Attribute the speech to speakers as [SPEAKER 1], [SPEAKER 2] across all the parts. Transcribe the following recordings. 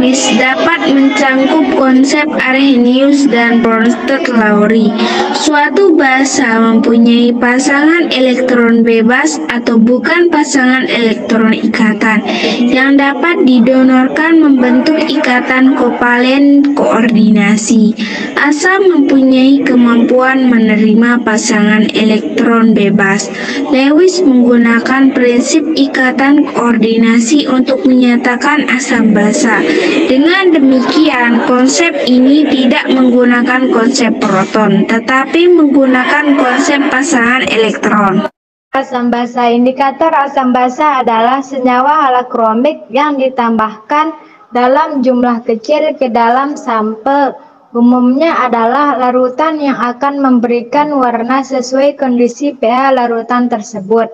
[SPEAKER 1] Arrhenius dapat mencangkup konsep Arrhenius dan Bronsted-Lowry. Suatu basa mempunyai pasangan elektron bebas atau bukan pasangan elektron ikatan yang dapat didonorkan membentuk ikatan kovalen koordinasi. Asam mempunyai kemampuan menerima pasangan elektron bebas. Lewis menggunakan prinsip ikatan koordinasi untuk menyatakan asam basa. Dengan demikian, konsep ini tidak menggunakan konsep proton, tetapi menggunakan konsep pasangan elektron.
[SPEAKER 2] Asam basa. Indikator asam basa adalah senyawa halokromik yang ditambahkan dalam jumlah kecil ke dalam sampel. Umumnya adalah larutan yang akan memberikan warna sesuai kondisi pH larutan tersebut.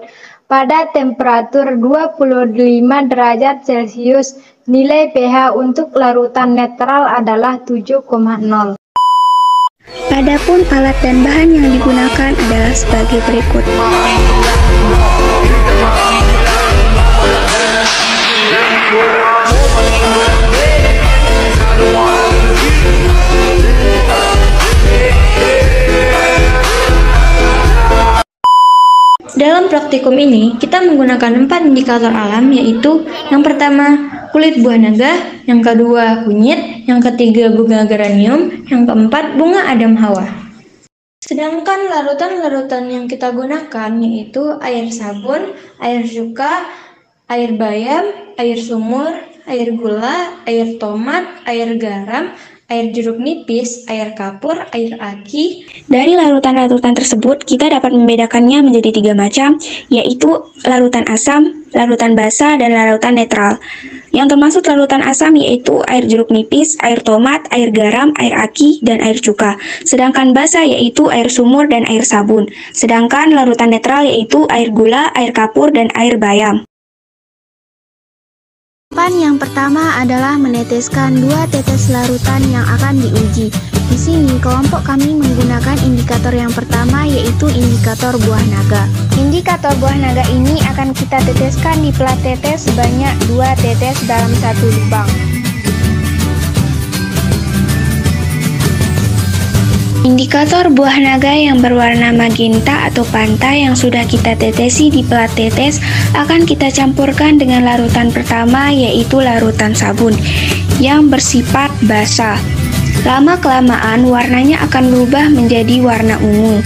[SPEAKER 2] Pada temperatur 25 derajat Celcius, nilai pH untuk larutan netral adalah 7,0.
[SPEAKER 3] Padahal alat dan bahan yang digunakan adalah sebagai berikut.
[SPEAKER 4] Dalam praktikum ini, kita menggunakan 4 indikator alam, yaitu yang pertama, kulit buah naga, yang kedua, kunyit, yang ketiga, bunga geranium, yang keempat, bunga Adam Hawa. Sedangkan larutan-larutan yang kita gunakan yaitu air sabun, air cuka, air bayam, air sumur, air gula, air tomat, air garam, air jeruk nipis, air kapur, air aki.
[SPEAKER 3] Dari larutan-larutan tersebut, kita dapat membedakannya menjadi 3 macam, yaitu larutan asam, larutan basa, dan larutan netral. Yang termasuk larutan asam yaitu air jeruk nipis, air tomat, air garam, air aki, dan air cuka. Sedangkan basa yaitu air sumur dan air sabun. Sedangkan larutan netral yaitu air gula, air kapur, dan air bayam.
[SPEAKER 5] Yang pertama adalah meneteskan 2 tetes larutan yang akan diuji. Di sini kelompok kami menggunakan indikator yang pertama yaitu indikator buah naga. Indikator buah naga ini akan kita teteskan di plat tetes sebanyak 2 tetes dalam 1 lubang.
[SPEAKER 3] Indikator buah naga yang berwarna magenta atau panta yang sudah kita tetesi di plat tetes akan kita campurkan dengan larutan pertama yaitu larutan sabun yang bersifat basa. Lama-kelamaan warnanya akan berubah menjadi warna ungu.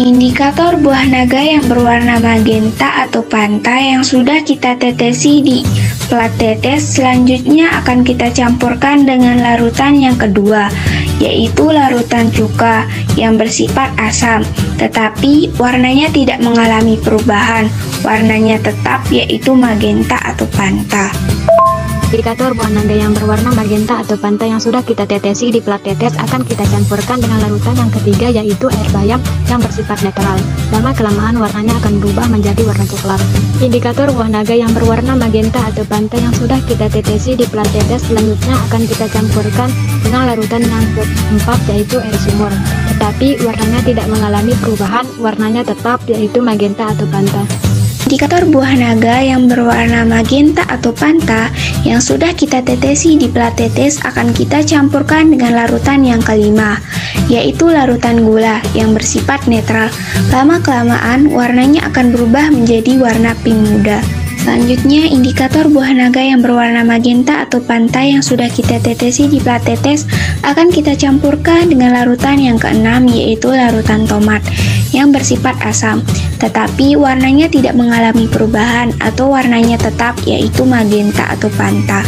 [SPEAKER 3] Indikator buah naga yang berwarna magenta atau panta yang sudah kita tetesi di plat tetes selanjutnya akan kita campurkan dengan larutan yang kedua yaitu larutan cuka yang bersifat asam, tetapi warnanya tidak mengalami perubahan, warnanya tetap yaitu magenta atau panta.
[SPEAKER 2] Indikator buah naga yang berwarna magenta atau panta yang sudah kita tetesi di plat tetes akan kita campurkan dengan larutan yang ketiga yaitu air bayam yang bersifat netral. Lama-kelamaan warnanya akan berubah menjadi warna coklat. Indikator buah naga yang berwarna magenta atau panta yang sudah kita tetesi di plat tetes selanjutnya akan kita campurkan dengan larutan yang keempat yaitu air sumur. Tetapi warnanya tidak mengalami perubahan, warnanya tetap yaitu magenta atau panta.
[SPEAKER 3] Indikator buah naga yang berwarna magenta atau panta yang sudah kita tetesi di plat tetes akan kita campurkan dengan larutan yang kelima, yaitu larutan gula yang bersifat netral. Lama-kelamaan warnanya akan berubah menjadi warna pink muda. Selanjutnya, indikator buah naga yang berwarna magenta atau panta yang sudah kita tetesi di plat tetes akan kita campurkan dengan larutan yang keenam yaitu larutan tomat yang bersifat asam, tetapi warnanya tidak mengalami perubahan atau warnanya tetap yaitu magenta atau panta.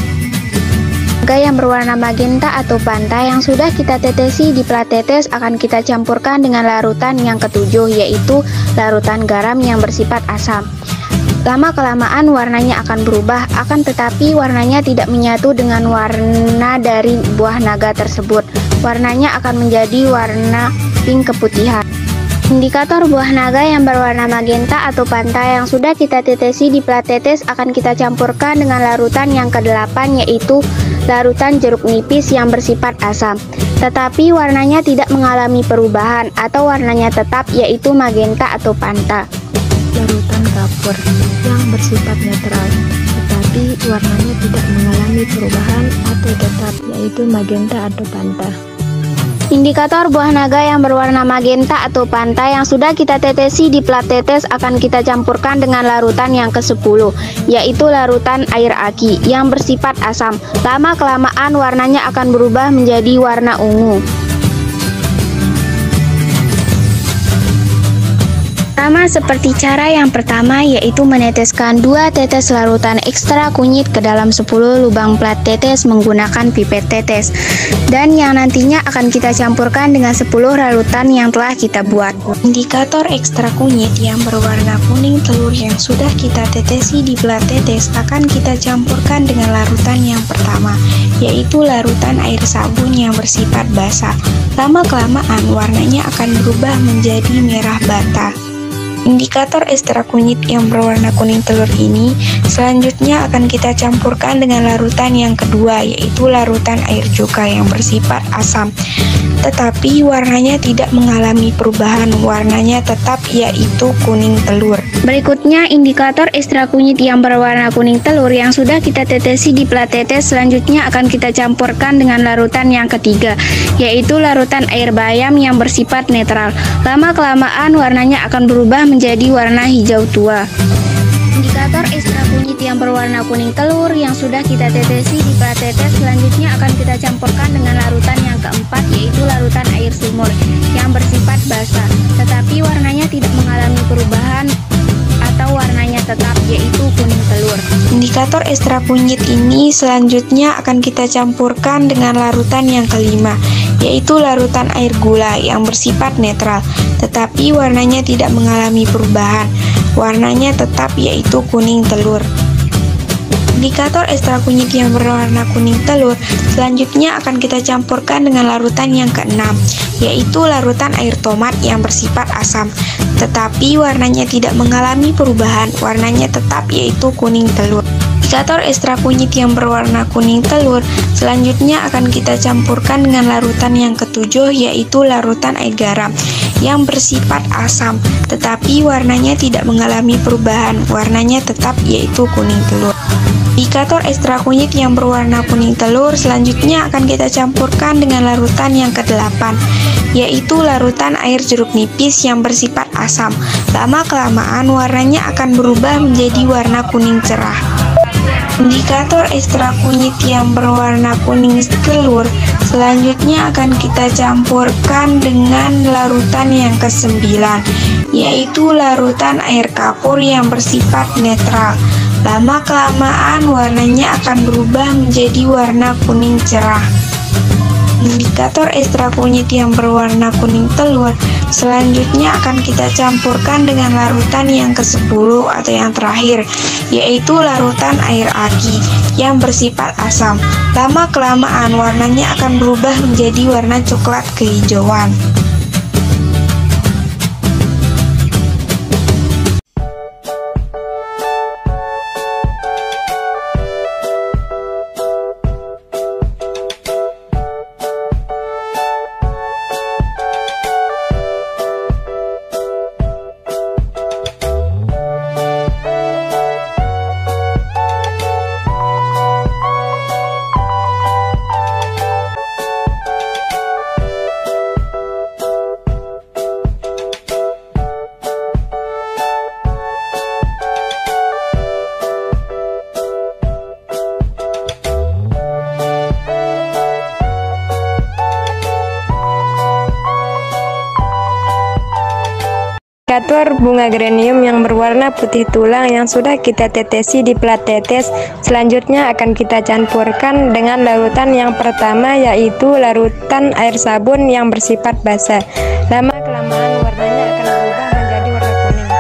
[SPEAKER 5] Naga yang berwarna magenta atau panta yang sudah kita tetesi di plat tetes akan kita campurkan dengan larutan yang ketujuh yaitu larutan garam yang bersifat asam. Lama-kelamaan warnanya akan berubah, akan tetapi warnanya tidak menyatu dengan warna dari buah naga tersebut. Warnanya akan menjadi warna pink keputihan. Indikator buah naga yang berwarna magenta atau panta yang sudah kita tetesi di plat tetes akan kita campurkan dengan larutan yang ke-8 yaitu larutan jeruk nipis yang bersifat asam. Tetapi warnanya tidak mengalami perubahan atau warnanya tetap yaitu magenta atau panta.
[SPEAKER 2] Larutan kapur yang bersifat netral, tetapi warnanya tidak mengalami perubahan atau tetap, yaitu magenta atau panta.
[SPEAKER 5] Indikator buah naga yang berwarna magenta atau panta yang sudah kita tetesi di plat tetes akan kita campurkan dengan larutan yang ke-10, yaitu larutan air aki yang bersifat asam. Lama-kelamaan warnanya akan berubah menjadi warna ungu. Sama seperti cara yang pertama, yaitu meneteskan 2 tetes larutan ekstra kunyit ke dalam 10 lubang plat tetes menggunakan pipet tetes, dan yang nantinya akan kita campurkan dengan 10 larutan yang telah kita buat. Indikator ekstra kunyit yang berwarna kuning telur yang sudah kita tetesi di plat tetes akan kita campurkan dengan larutan yang pertama, yaitu larutan air sabun yang bersifat basah. Lama-kelamaan warnanya akan berubah menjadi merah bata. Indikator ekstra kunyit yang berwarna kuning telur ini selanjutnya akan kita campurkan dengan larutan yang kedua, yaitu larutan air cuka yang bersifat asam, tetapi warnanya tidak mengalami perubahan, warnanya tetap yaitu kuning telur. Berikutnya indikator ekstra kunyit yang berwarna kuning telur yang sudah kita tetesi di plat tetes selanjutnya akan kita campurkan dengan larutan yang ketiga, yaitu larutan air bayam yang bersifat netral. Lama-kelamaan warnanya akan berubah menjadi warna hijau tua. Indikator ekstra kunyit yang berwarna kuning telur yang sudah kita tetesi di plat tetes selanjutnya akan kita campurkan dengan larutan yang keempat, yaitu larutan air sumur yang bersifat basah, tetapi warnanya tidak mengalami perubahan atau warnanya tetap, yaitu kuning telur. Indikator ekstra kunyit ini selanjutnya akan kita campurkan dengan larutan yang kelima, yaitu larutan air gula yang bersifat netral, tetapi warnanya tidak mengalami perubahan, warnanya tetap yaitu kuning telur. Indikator ekstra kunyit yang berwarna kuning telur selanjutnya akan kita campurkan dengan larutan yang keenam, yaitu larutan air tomat yang bersifat asam, tetapi warnanya tidak mengalami perubahan, warnanya tetap yaitu kuning telur. Indikator ekstra kunyit yang berwarna kuning telur selanjutnya akan kita campurkan dengan larutan yang ketujuh, yaitu larutan air garam yang bersifat asam, tetapi warnanya tidak mengalami perubahan, warnanya tetap yaitu kuning telur. Indikator ekstra kunyit yang berwarna kuning telur selanjutnya akan kita campurkan dengan larutan yang ke-8, yaitu larutan air jeruk nipis yang bersifat asam. Lama-kelamaan warnanya akan berubah menjadi warna kuning cerah. Indikator ekstra kunyit yang berwarna kuning telur selanjutnya akan kita campurkan dengan larutan yang ke-9, yaitu larutan air kapur yang bersifat netral. Lama-kelamaan warnanya akan berubah menjadi warna kuning cerah. Indikator ekstra kunyit yang berwarna kuning telur selanjutnya akan kita campurkan dengan larutan yang ke-10 atau yang terakhir, yaitu larutan air aki yang bersifat asam. Lama-kelamaan warnanya akan berubah menjadi warna coklat kehijauan.
[SPEAKER 6] Indikator bunga geranium yang berwarna putih tulang yang sudah kita tetesi di plat tetes selanjutnya akan kita campurkan dengan larutan yang pertama, yaitu larutan air sabun yang bersifat basah. Lama-kelamaan warnanya akan berubah menjadi warna kuning.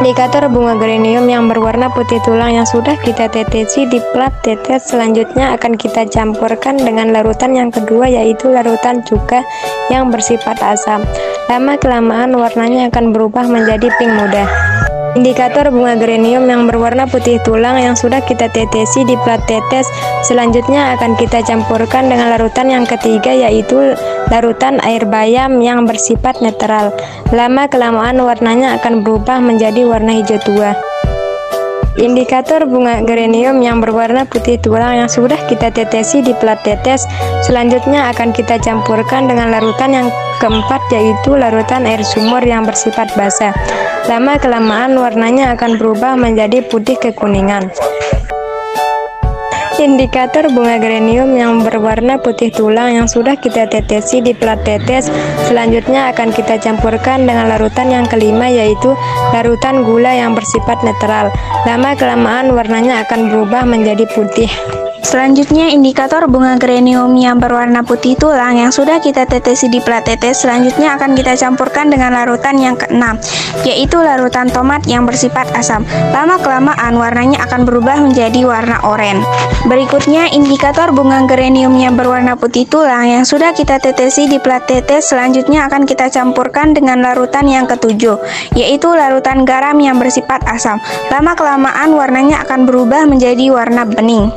[SPEAKER 6] Indikator bunga geranium yang berwarna putih tulang yang sudah kita tetesi di plat tetes selanjutnya akan kita campurkan dengan larutan yang kedua, yaitu larutan cuka yang bersifat asam. Lama-kelamaan warnanya akan berubah menjadi pink muda. Indikator bunga geranium yang berwarna putih tulang yang sudah kita tetesi di plat tetes selanjutnya akan kita campurkan dengan larutan yang ketiga, yaitu larutan air bayam yang bersifat netral. Lama-kelamaan warnanya akan berubah menjadi warna warna hijau tua. Indikator bunga geranium yang berwarna putih tulang yang sudah kita tetesi di plat tetes, selanjutnya akan kita campurkan dengan larutan yang keempat, yaitu larutan air sumur yang bersifat basah. Lama-kelamaan warnanya akan berubah menjadi putih kekuningan. Indikator bunga geranium yang berwarna putih tulang yang sudah kita tetesi di plat tetes, selanjutnya akan kita campurkan dengan larutan yang kelima, yaitu larutan gula yang bersifat netral. Lama-kelamaan warnanya akan berubah menjadi putih.
[SPEAKER 3] Selanjutnya, indikator bunga geranium yang berwarna putih tulang yang sudah kita tetesi di plat tetes, selanjutnya akan kita campurkan dengan larutan yang keenam, yaitu larutan tomat yang bersifat asam. Lama-kelamaan warnanya akan berubah menjadi warna oranye. Berikutnya, indikator bunga geranium yang berwarna putih tulang yang sudah kita tetesi di plat tetes, selanjutnya akan kita campurkan dengan larutan yang ketujuh, yaitu larutan garam yang bersifat asam. Lama-kelamaan warnanya akan berubah menjadi warna bening.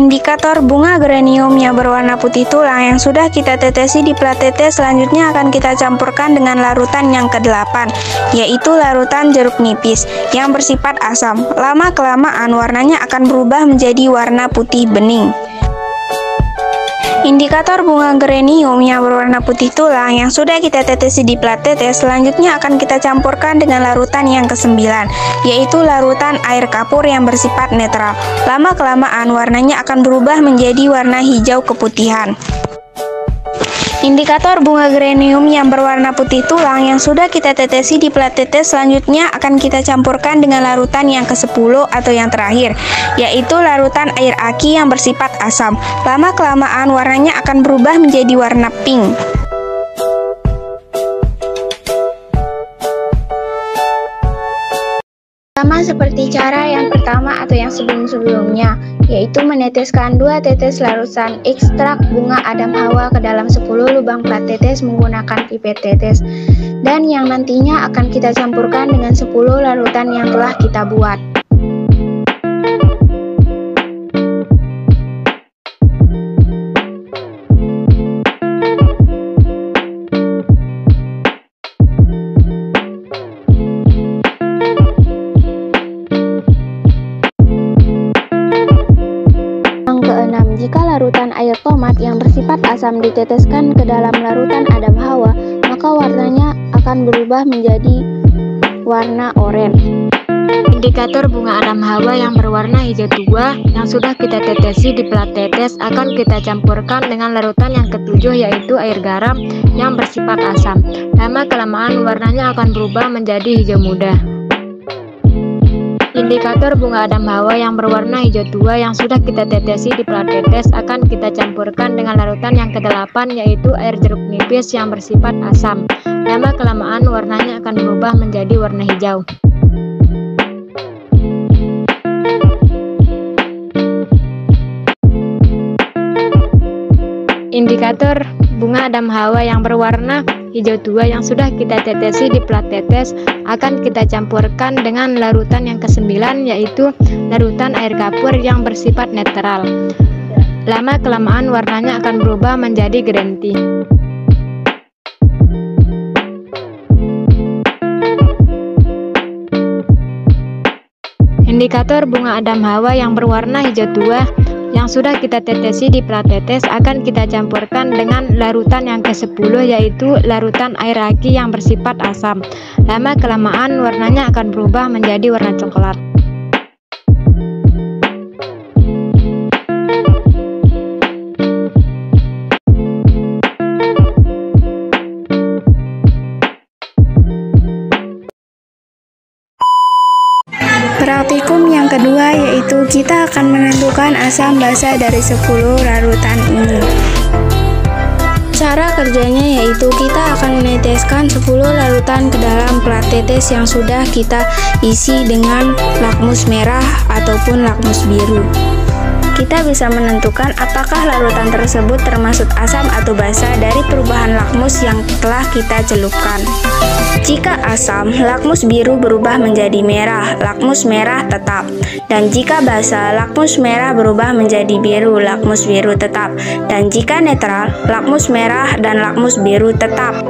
[SPEAKER 3] Indikator bunga geranium yang berwarna putih tulang yang sudah kita tetesi di plat tetes, selanjutnya akan kita campurkan dengan larutan yang ke-8, yaitu larutan jeruk nipis yang bersifat asam. Lama-kelamaan warnanya akan berubah menjadi warna putih bening. Indikator bunga geranium yang berwarna putih tulang yang sudah kita tetesi di plat tetes, selanjutnya akan kita campurkan dengan larutan yang ke-9, yaitu larutan air kapur yang bersifat netral. Lama-kelamaan warnanya akan berubah menjadi warna hijau keputihan. Indikator bunga geranium yang berwarna putih tulang yang sudah kita tetesi di plat tetes, selanjutnya akan kita campurkan dengan larutan yang ke-10 atau yang terakhir, yaitu larutan air aki yang bersifat asam. Lama-kelamaan warnanya akan berubah menjadi warna pink.
[SPEAKER 5] Sama seperti cara yang pertama atau yang sebelum-sebelumnya, yaitu meneteskan 2 tetes larutan ekstrak bunga Adam Hawa ke dalam 10 lubang plat tetes menggunakan pipet tetes, dan yang nantinya akan kita campurkan dengan 10 larutan yang telah kita buat. Jika larutan air tomat yang bersifat asam diteteskan ke dalam larutan Adam Hawa, maka warnanya akan berubah menjadi warna oranye.
[SPEAKER 2] Indikator bunga Adam Hawa yang berwarna hijau tua yang sudah kita tetesi di plat tetes akan kita campurkan dengan larutan yang ketujuh, yaitu air garam yang bersifat asam. Lama-kelamaan warnanya akan berubah menjadi hijau muda. Indikator bunga Adam Hawa yang berwarna hijau tua yang sudah kita tetesi di plat tetes akan kita campurkan dengan larutan yang ke-8, yaitu air jeruk nipis yang bersifat asam. Lama-kelamaan warnanya akan berubah menjadi warna hijau. Indikator bunga Adam Hawa yang berwarna hijau tua yang sudah kita tetesi di plat tetes akan kita campurkan dengan larutan yang ke-9, yaitu larutan air kapur yang bersifat netral. Lama-kelamaan warnanya akan berubah menjadi green tea. Indikator bunga Adam Hawa yang berwarna hijau tua yang sudah kita tetesi di plat tetes akan kita campurkan dengan larutan yang ke-10, yaitu larutan air aki yang bersifat asam. Lama-kelamaan warnanya akan berubah menjadi warna coklat.
[SPEAKER 3] Praktikum yang kedua yaitu kita akan menentukan asam basa dari 10 larutan ini. Cara kerjanya yaitu kita akan meneteskan 10 larutan ke dalam plat tetes yang sudah kita isi dengan lakmus merah ataupun lakmus biru. Kita bisa menentukan apakah larutan tersebut termasuk asam atau basa dari perubahan lakmus yang telah kita celupkan. Jika asam, lakmus biru berubah menjadi merah, lakmus merah tetap. Dan jika basa, lakmus merah berubah menjadi biru, lakmus biru tetap. Dan jika netral, lakmus merah dan lakmus biru tetap.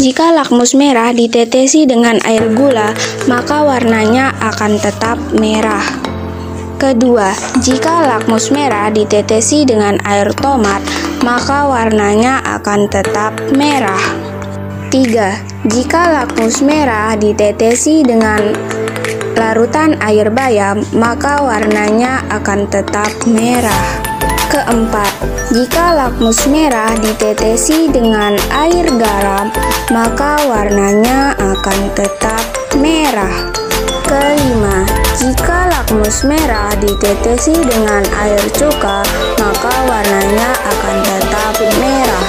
[SPEAKER 3] Jika lakmus merah ditetesi dengan air gula, maka warnanya akan tetap merah. Kedua, jika lakmus merah ditetesi dengan air tomat, maka warnanya akan tetap merah. 3. Jika lakmus merah ditetesi dengan larutan air bayam, maka warnanya akan tetap merah. Keempat, jika lakmus merah ditetesi dengan air garam, maka warnanya akan tetap merah. Kelima, jika lakmus merah ditetesi dengan air cuka, maka warnanya akan tetap merah.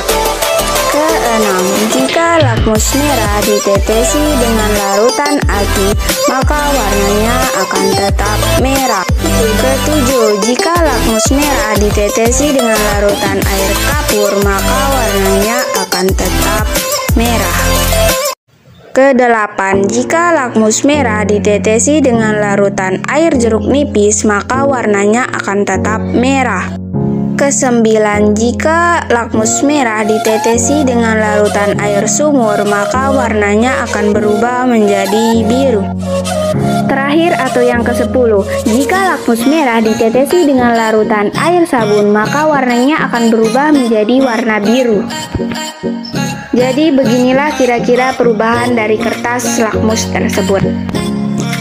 [SPEAKER 3] Keenam, jika lakmus merah ditetesi dengan larutan aki, maka warnanya akan tetap merah. Ketujuh, jika lakmus merah ditetesi dengan larutan air kapur, maka warnanya akan tetap merah. Kedelapan, jika lakmus merah ditetesi dengan larutan air jeruk nipis, maka warnanya akan tetap merah. Kesembilan, jika lakmus merah ditetesi dengan larutan air sumur, maka warnanya akan berubah menjadi biru. Terakhir atau yang ke-10, jika lakmus merah ditetesi dengan larutan air sabun, maka warnanya akan berubah menjadi warna biru. Jadi beginilah kira-kira perubahan dari kertas lakmus tersebut.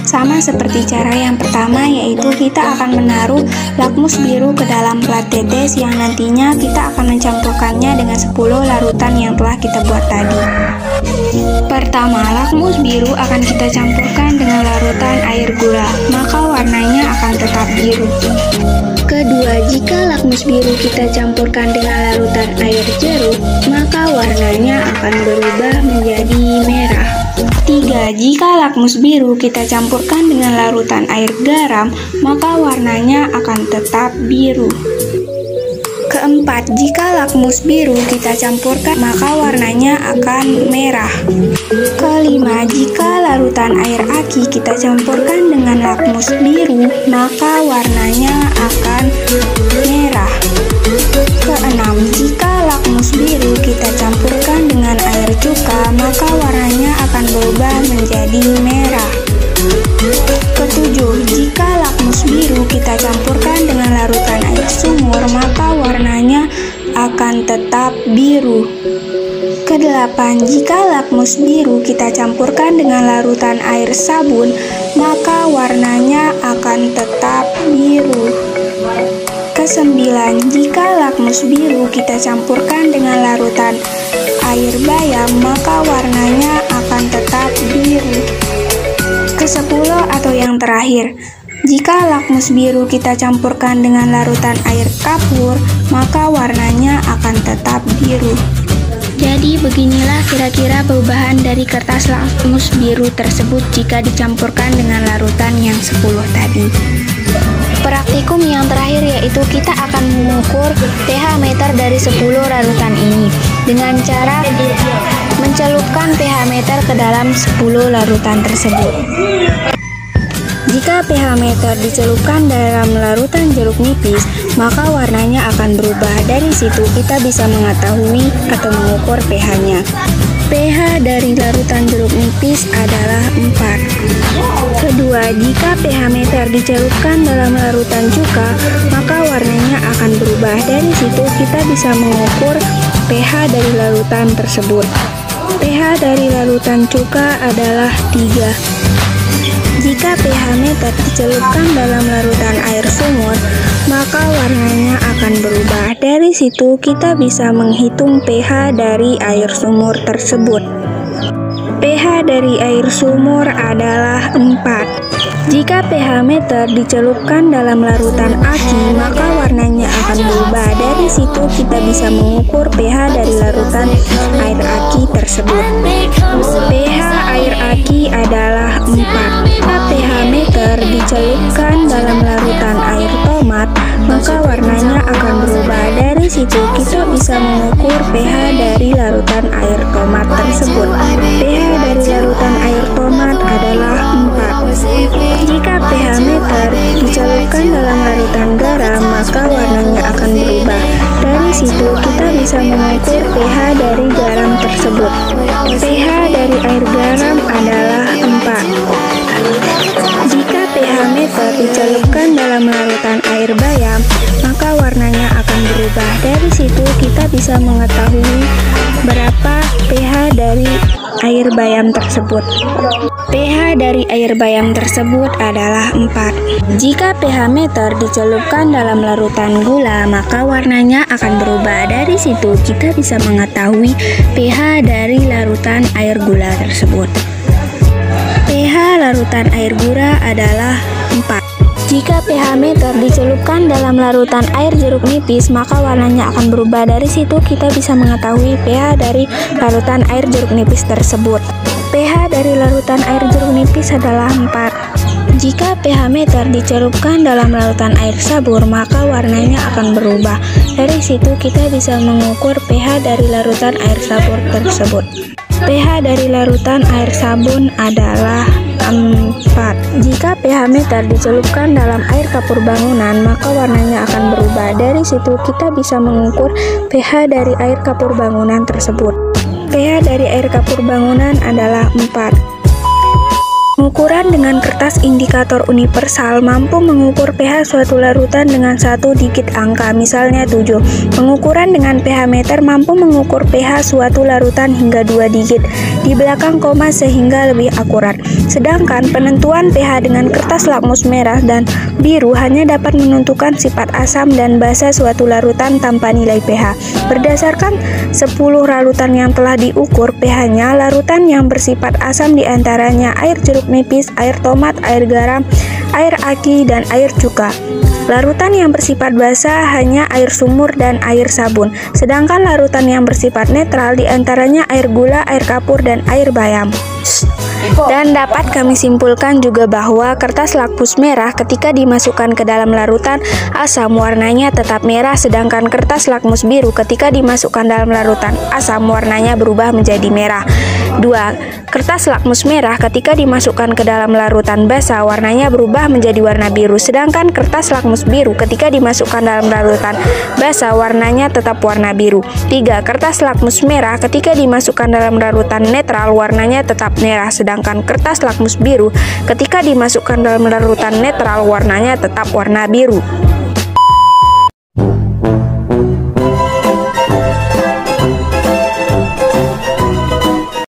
[SPEAKER 3] Sama seperti cara yang pertama, yaitu kita akan menaruh lakmus biru ke dalam plat tetes yang nantinya kita akan mencampurkannya dengan 10 larutan yang telah kita buat tadi. Pertama, lakmus biru akan kita campurkan dengan larutan air gula, maka warnanya akan tetap biru. Kedua, jika lakmus biru kita campurkan dengan larutan air jeruk, maka warnanya akan berubah menjadi merah. 3. Jika lakmus biru kita campurkan dengan larutan air garam, maka warnanya akan tetap biru. Keempat, jika lakmus biru kita campurkan, maka warnanya akan merah. Kelima, jika larutan air aki kita campurkan dengan lakmus biru, maka warnanya akan merah. Keenam, jika lakmus biru kita campurkan dengan air cuka, maka warnanya akan berubah menjadi merah. Ketujuh, jika lakmus biru kita campurkan dengan larutan air sumur, maka warnanya akan tetap biru. Kedelapan, jika lakmus biru kita campurkan dengan larutan air sabun, maka warnanya akan tetap biru. Kesembilan, jika lakmus biru kita campurkan dengan larutan air bayam, maka warnanya akan tetap biru. Kesepuluh atau yang terakhir, jika lakmus biru kita campurkan dengan larutan air kapur, maka warnanya akan tetap biru. Jadi beginilah kira-kira perubahan dari kertas lakmus biru tersebut jika dicampurkan dengan larutan yang 10 tadi. Praktikum yang terakhir yaitu kita akan mengukur pH meter dari 10 larutan ini dengan cara mencelupkan pH meter ke dalam 10 larutan tersebut. Jika pH meter dicelupkan dalam larutan jeruk nipis, maka warnanya akan berubah. Dari situ kita bisa mengetahui atau mengukur pH-nya. pH dari larutan jeruk nipis adalah 4. Kedua, jika pH meter dicelupkan dalam larutan cuka, maka warnanya akan berubah. Dari situ kita bisa mengukur pH dari larutan tersebut. pH dari larutan cuka adalah 3. Jika pH meter dicelupkan dalam larutan air sumur, maka warnanya akan berubah. Dari situ kita bisa menghitung pH dari air sumur tersebut. pH dari air sumur adalah 4. Jika pH meter dicelupkan dalam larutan aki, maka warnanya akan berubah. Dari situ kita bisa mengukur pH dari larutan air aki tersebut. pH air aki adalah 4. Jika pH meter dicelupkan dalam larutan air tomat, maka warnanya akan berubah. Dari situ kita bisa mengukur pH dari larutan air tomat tersebut. pH dari larutan air tomat adalah 4. Jika pH meter dicelupkan dalam larutan garam, maka warnanya akan berubah. Dari situ kita bisa mengukur pH dari garam tersebut. pH dari air garam adalah 4. Jika pH meter dicelupkan dalam larutan air bayam, maka warnanya akan berubah. Dari situ kita bisa mengetahui berapa pH dari air bayam tersebut. pH dari air bayam tersebut adalah 4. Jika pH meter dicelupkan dalam larutan gula, maka warnanya akan berubah. Dari situ kita bisa mengetahui pH dari larutan air gula tersebut. pH larutan air gula adalah 4. Jika pH meter dicelupkan dalam larutan air jeruk nipis, maka warnanya akan berubah. Dari situ kita bisa mengetahui pH dari larutan air jeruk nipis tersebut. pH dari larutan air jeruk nipis adalah 4. Jika pH meter dicelupkan dalam larutan air sabur, maka warnanya akan berubah. Dari situ kita bisa mengukur pH dari larutan air sabur tersebut. pH dari larutan air sabun adalah 4. Jika pH meter dicelupkan dalam air kapur bangunan, maka warnanya akan berubah. Dari situ kita bisa mengukur pH dari air kapur bangunan tersebut. pH dari air kapur bangunan adalah 4. Pengukuran dengan kertas indikator universal mampu mengukur pH suatu larutan dengan satu digit angka, misalnya 7. Pengukuran dengan pH meter mampu mengukur pH suatu larutan hingga 2 digit di belakang koma sehingga lebih akurat. Sedangkan penentuan pH dengan kertas lakmus merah dan biru hanya dapat menentukan sifat asam dan basa suatu larutan tanpa nilai pH. Berdasarkan 10 larutan yang telah diukur pH-nya, larutan yang bersifat asam diantaranya air jeruk nipis, air tomat, air garam, air aki, dan air cuka. Larutan yang bersifat basa hanya air sumur dan air sabun. Sedangkan larutan yang bersifat netral diantaranya air gula, air kapur, dan air bayam. Dan dapat kami simpulkan juga bahwa kertas lakmus merah ketika dimasukkan ke dalam larutan asam warnanya tetap merah, sedangkan kertas lakmus biru ketika dimasukkan dalam larutan asam warnanya berubah menjadi merah. 2. Kertas lakmus merah ketika dimasukkan ke dalam larutan basa warnanya berubah menjadi warna biru, sedangkan kertas lakmus biru ketika dimasukkan dalam larutan basa warnanya tetap warna biru. 3. Kertas lakmus merah ketika dimasukkan dalam larutan netral warnanya tetap merah, sedangkan kertas lakmus biru ketika dimasukkan dalam larutan netral warnanya tetap warna biru.